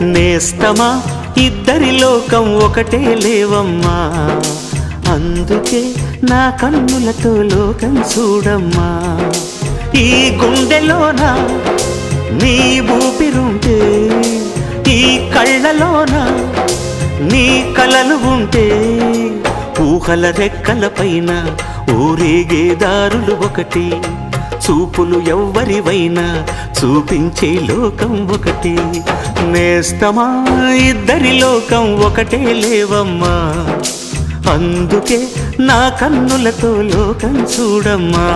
నేస్తమా ఇద్దరి లోకం ఒకటే లేవమ్మా, అందుకే నా కన్నులతో లోకం చూడమ్మా. ఈ గుండెలోన నీ ఊపిరుంటే, ఈ కళ్ళలోన నీ కలలు ఉంటే, ఊహల రెక్కల పైన ఊరేగే దారులు ఒకటి, చూపులు ఎవ్వరివైనా చూపించే లోకం ఒకటి. నేస్తమా ఇద్దరి లోకం ఒకటే లేవమ్మా, అందుకే నా కన్నులతో లోకం చూడమ్మా.